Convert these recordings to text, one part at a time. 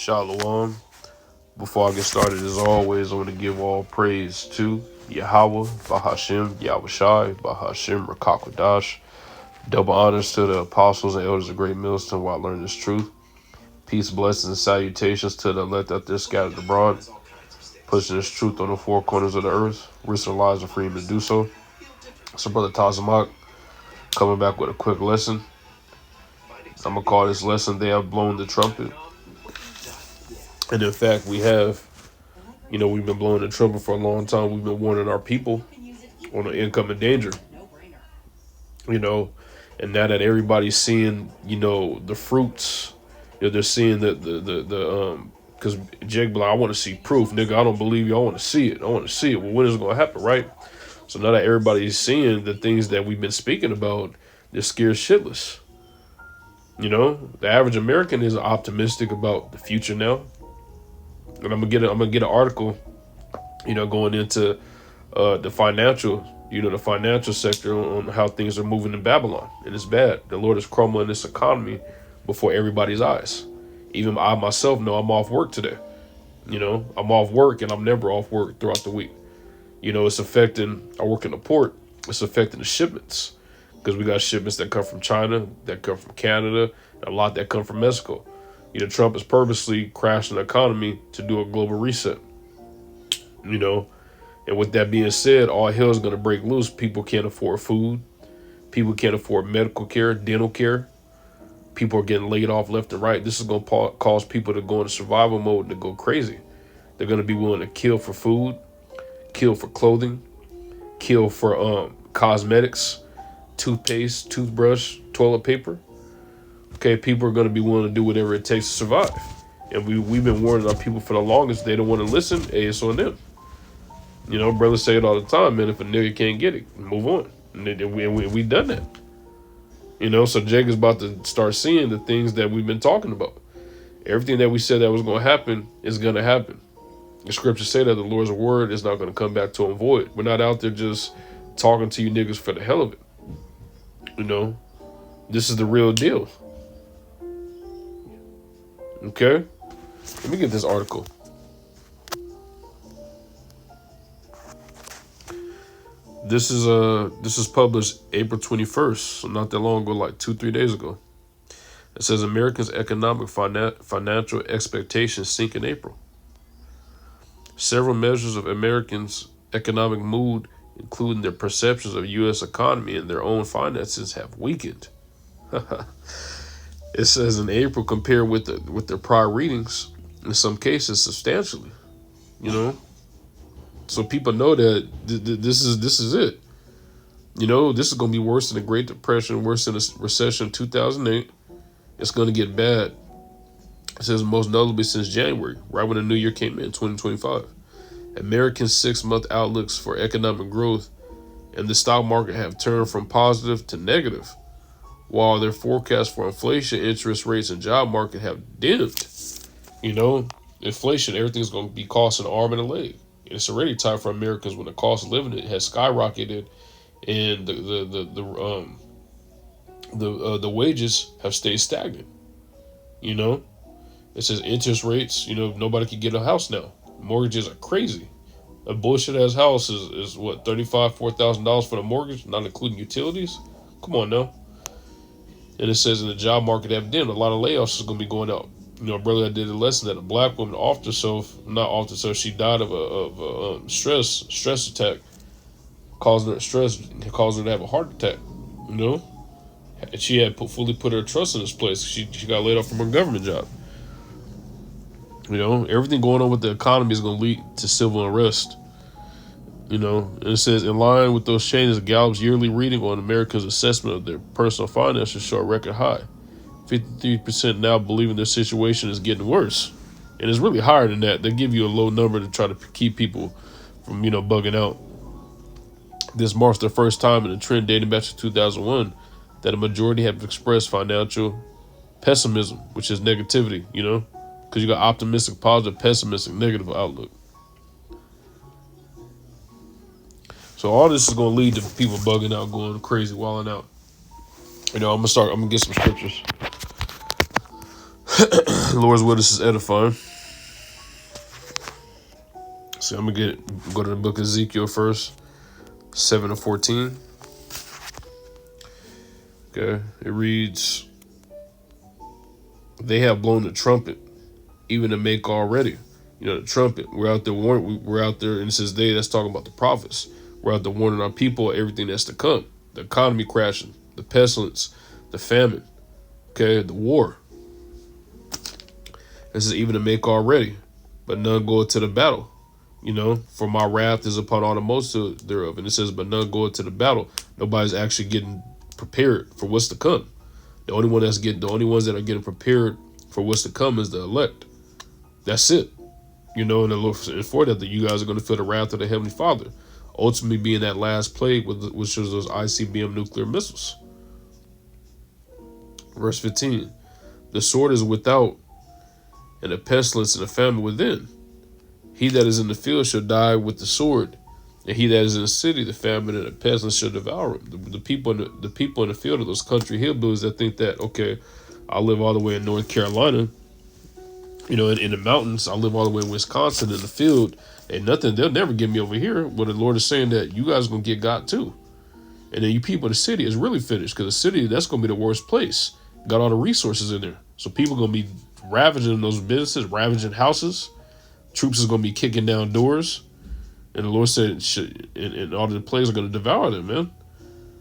Shalom. Before I get started, as always, I want to give all praise to Yahweh, Bahashim, Yahushai, Bahashim, Rakakwadash. Double honors to the apostles and elders of Great Millstone while I learn this truth. Peace, blessings, and salutations to the elect out there scattered abroad, pushing this truth on the four corners of the earth, risking lives and freedom to do so. So, Brother Tazamak, coming back with a quick lesson. I'm going to call this lesson, They Have Blown the Trumpet. And in fact, we have, we've been blowing the trumpet for a long time. We've been warning our people on the incoming danger, and now that everybody's seeing, the fruits, they're seeing because Jake Blah, I want to see proof, nigga. I don't believe you. I want to see it. Well, when is it going to happen, right? So now that everybody's seeing the things that we've been speaking about, they're scared shitless. The average American is optimistic about the future now. And I'm gonna get an article, going into the financial sector on how things are moving in Babylon, and it's bad. The Lord is crumbling this economy before everybody's eyes. Even I myself know I'm off work today. I'm off work, and I'm never off work throughout the week. It's affecting. I work in the port. It's affecting the shipments because we got shipments that come from China, that come from Canada, and a lot that come from Mexico. Trump is purposely crashing the economy to do a global reset. And with that being said, all hell is going to break loose. People can't afford food. People can't afford medical care, dental care. People are getting laid off left and right. This is going to cause people to go into survival mode and to go crazy. They're going to be willing to kill for food, kill for clothing, kill for cosmetics, toothpaste, toothbrush, toilet paper. Okay, people are going to be willing to do whatever it takes to survive. And we've been warning our people for the longest. They don't want to listen. Hey, it's on them. Brothers say it all the time, man. If a nigga can't get it, move on. And we done that. So Jake is about to start seeing the things that we've been talking about. Everything that we said that was going to happen is going to happen. The scriptures say that the Lord's word is not going to come back to him void. We're not out there just talking to you niggas for the hell of it. This is the real deal. Okay, let me get this article. This is published April 21st, so not that long ago, like 2-3 days ago. It says Americans' economic financial expectations sink in April. Several measures of Americans' economic mood, including their perceptions of U.S. economy and their own finances, have weakened. It says in April, compared with their prior readings, in some cases substantially. So people know that this is it. This is going to be worse than the Great Depression, worse than the recession of 2008. It's going to get bad. It says most notably since January, right when the new year came in, 2025. Americans' 6-month outlooks for economic growth and the stock market have turned from positive to negative, while their forecasts for inflation, interest rates, and job market have dimmed. Inflation, everything's going to be costing an arm and a leg. And it's already time for Americans when the cost of living has skyrocketed, and the wages have stayed stagnant. It says interest rates. Nobody can get a house now. Mortgages are crazy. A bullshit ass house is what, $4,000 for the mortgage, not including utilities. Come on now. And it says in the job market have dimmed. A lot of layoffs is going to be going out. A brother that did a lesson that a black woman she died of a stress attack, causing her to have a heart attack. And she had fully put her trust in this place. She got laid off from her government job. Everything going on with the economy is going to lead to civil unrest. And it says, in line with those changes, Gallup's yearly reading on America's assessment of their personal finances show a record high. 53% now believing their situation is getting worse. And it's really higher than that. They give you a low number to try to keep people from, bugging out. This marks the first time in a trend dating back to 2001 that a majority have expressed financial pessimism, which is negativity, because you got optimistic, positive, pessimistic, negative outlook. So all this is going to lead to people bugging out, going crazy, wilding out. I'm going to get some scriptures. Lord's witness is edifying. So I'm gonna go to the book of Ezekiel first, 7-14. Okay, it reads, "They have blown the trumpet, even to make already." You know, the trumpet. We're out there warning. We're out there, and it says they. That's talking about the prophets. We're out there warning our people everything that's to come. The economy crashing, the pestilence, the famine. Okay, the war. This is even to make already, but none go to the battle. You know, for my wrath is upon all the multitude thereof. And it says, but none go to the battle. Nobody's actually getting prepared for what's to come. The only ones that are getting prepared for what's to come is the elect. That's it. You know, and the Lord, and for that you guys are going to feel the wrath of the Heavenly Father. Ultimately being that last plague, which was those ICBM nuclear missiles. Verse 15. The sword is without, and the pestilence and the famine within. He that is in the field shall die with the sword, and he that is in the city, the famine and the pestilence shall devour him. The people in the field are those country hillbillies that think that, okay, I live all the way in North Carolina, you know, in the mountains. I live all the way in Wisconsin in the field, and nothing. They'll never get me over here. Well, the Lord is saying that you guys are gonna get got too, and then you people in the city is really finished, because the city, that's gonna be the worst place. Got all the resources in there, so people are gonna be ravaging those businesses, ravaging houses. Troops is going to be kicking down doors. And the Lord said, and all the plagues are going to devour them, man.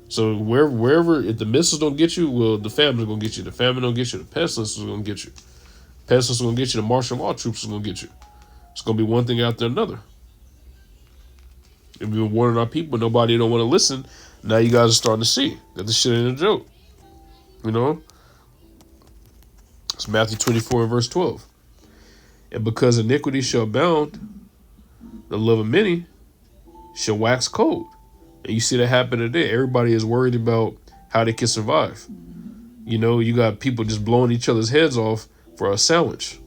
So wherever, if the missiles don't get you, well, the famine is going to get you. The famine don't get you. The pestilence is going to get you. Pestilence is going to get you. The martial law troops is going to get you. It's going to be one thing after another. If we've been warning our people, nobody don't want to listen. Now you guys are starting to see that this shit ain't a joke. You know? It's Matthew 24 and verse 12. And because iniquity shall abound, the love of many shall wax cold. And you see that happen today. Everybody is worried about how they can survive. You know, you got people just blowing each other's heads off for a sandwich,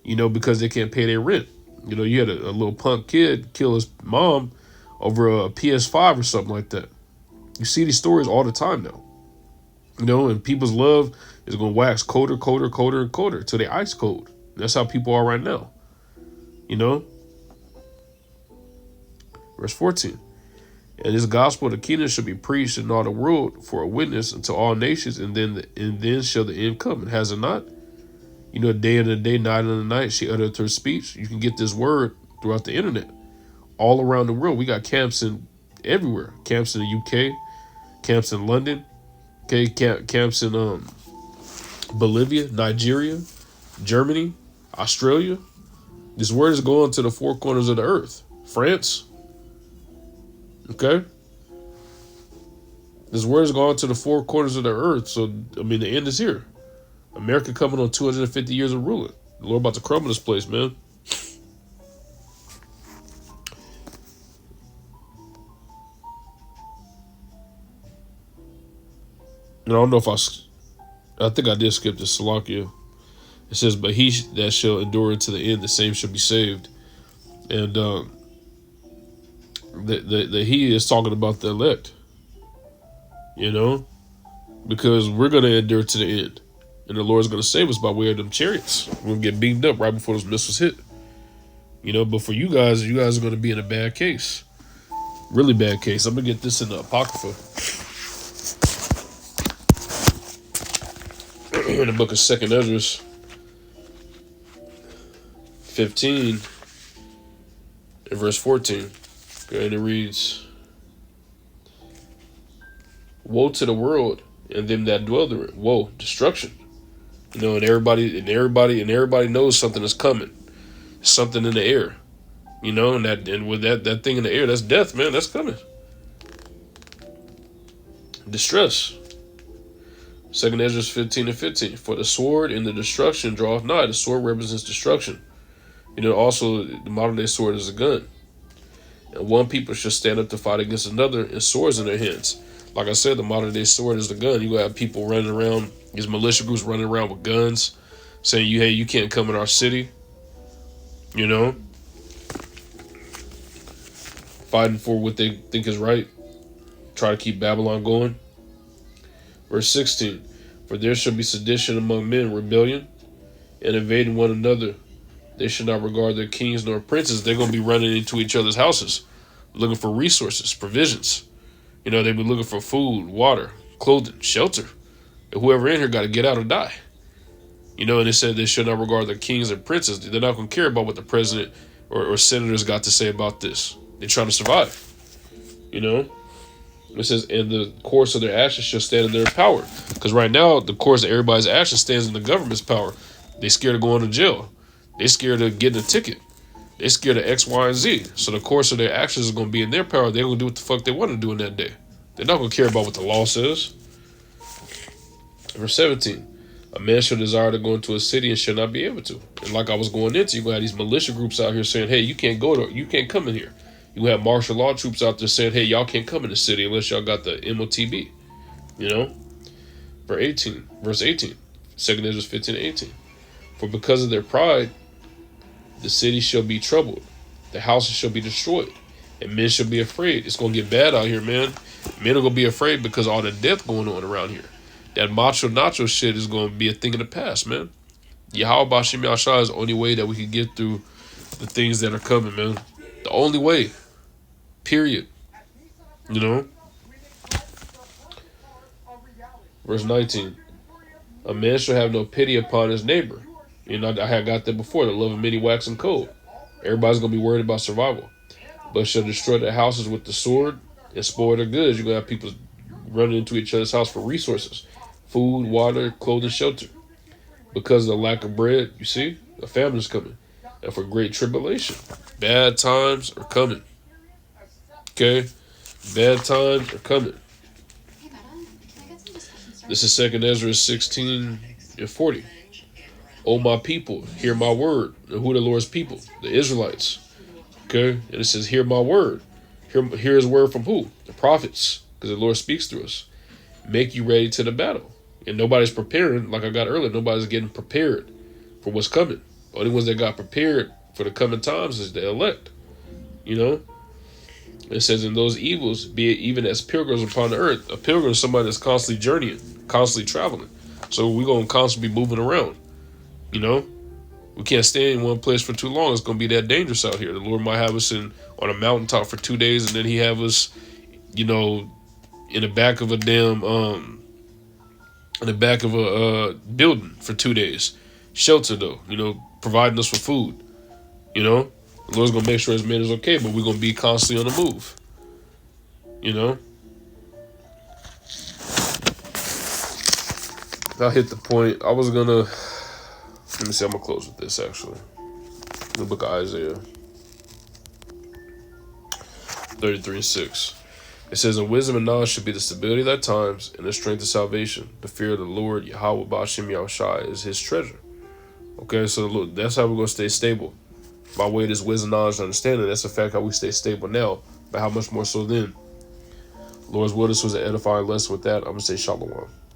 you know, because they can't pay their rent. You know, you had a little punk kid kill his mom over a PS5 or something like that. You see these stories all the time now. You know, and people's love is going to wax colder, and colder till they ice cold. That's how people are right now. You know? Verse 14. And this gospel of the kingdom shall be preached in all the world for a witness unto all nations, and then shall the end come. And has it not? You know, day in the day, night in the night, she uttered her speech. You can get this word throughout the internet. All around the world. We got camps in everywhere. Camps in the UK, camps in London, okay, camps in Bolivia, Nigeria, Germany, Australia. This word is going to the four corners of the earth. France. Okay. This word is going to the four corners of the earth. So, I mean, the end is here. America coming on 250 years of ruling. The Lord about to crumble this place, man. And I don't know if I think I did skip this, Salakia. It says, but he that shall endure unto the end, the same shall be saved. And the he is talking about the elect. You know? Because we're going to endure to the end. And the Lord's going to save us by way of them chariots. We're going to get beamed up right before those missiles hit. You know, but for you guys are going to be in a bad case. Really bad case. I'm going to get this in the Apocrypha. In the book of 2nd Ezra. 15 and verse 14. Okay, and it reads, woe to the world and them that dwell therein. Woe, destruction. You know, and everybody knows something is coming. Something in the air. You know, and with that thing in the air, that's death, man. That's coming. Distress. 2nd Ezra 15 and 15. For the sword and the destruction draweth nigh. The sword represents destruction. You know, also, the modern day sword is a gun. And one people should stand up to fight against another and swords in their hands. Like I said, the modern day sword is the gun. You have people running around, these militia groups running around with guns, saying, hey, you can't come in our city. You know? Fighting for what they think is right. Try to keep Babylon going. Verse 16. For there shall be sedition among men, rebellion, and invading one another. They should not regard their kings nor princes. They're going to be running into each other's houses, looking for resources, provisions. You know, they've been looking for food, water, clothing, shelter. And whoever in here got to get out or die. You know, and it said they should not regard their kings and princes. They're not going to care about what the president or senators got to say about this. They're trying to survive. You know? It says, and the course of their actions shall stand in their power. Because right now, the course of everybody's actions stands in the government's power. They scared of going to jail. They scared of getting a ticket. They scared of X, Y, and Z. So the course of their actions is going to be in their power. They're going to do what the fuck they want to do in that day. They're not going to care about what the law says. Verse 17. A man shall desire to go into a city and shall not be able to. And like I was going into, you're going to have these militia groups out here saying, hey, you can't come in here. You have martial law troops out there saying, hey, y'all can't come in the city unless y'all got the MOTB. You know? Verse 18. 2 Ezra 15-18. For because of their pride, the city shall be troubled. The houses shall be destroyed. And men shall be afraid. It's going to get bad out here, man. Men are going to be afraid because of all the death going on around here. That macho nacho shit is going to be a thing of the past, man. Yahweh Bashim Yahshua is the only way that we can get through the things that are coming, man. The only way. Period. You know? Verse 19. A man shall have no pity upon his neighbor. You know, I had got that before. The love of many waxing cold. Everybody's going to be worried about survival. But shall destroy their houses with the sword and spoil their goods. You're going to have people running into each other's house for resources. Food, water, clothing, shelter. Because of the lack of bread, you see, a famine is coming. And for great tribulation. Bad times are coming. Okay? Bad times are coming. This is 2 Ezra 16:40. O my people, hear my word. And who are the Lord's people? The Israelites. Okay? And it says, hear my word. Hear his word from who? The prophets. Because the Lord speaks through us. Make you ready to the battle. And nobody's preparing, like I got earlier, nobody's getting prepared for what's coming. The only ones that got prepared for the coming times is the elect. You know? It says, in those evils, be it even as pilgrims upon the earth. A pilgrim is somebody that's constantly journeying, constantly traveling. So we're going to constantly be moving around. You know? We can't stay in one place for too long. It's going to be that dangerous out here. The Lord might have us on a mountaintop for 2 days, and then he have us, you know, in the back of a building for 2 days. Shelter, though, you know, providing us with food. You know? The Lord's going to make sure his man is okay, but we're going to be constantly on the move. You know? I hit the point. I was going to... Let me see. I'm going to close with this, actually. The book of Isaiah 33:6. It says, and wisdom and knowledge should be the stability of thy times and the strength of salvation. The fear of the Lord, Yahweh Bashim Yahushai, is his treasure. Okay, so look, that's how we're going to stay stable. By way of this wisdom, knowledge, and understanding, that's the fact how we stay stable now, but how much more so then. Lord's will, this was an edifying lesson with that. I'm going to say shalom.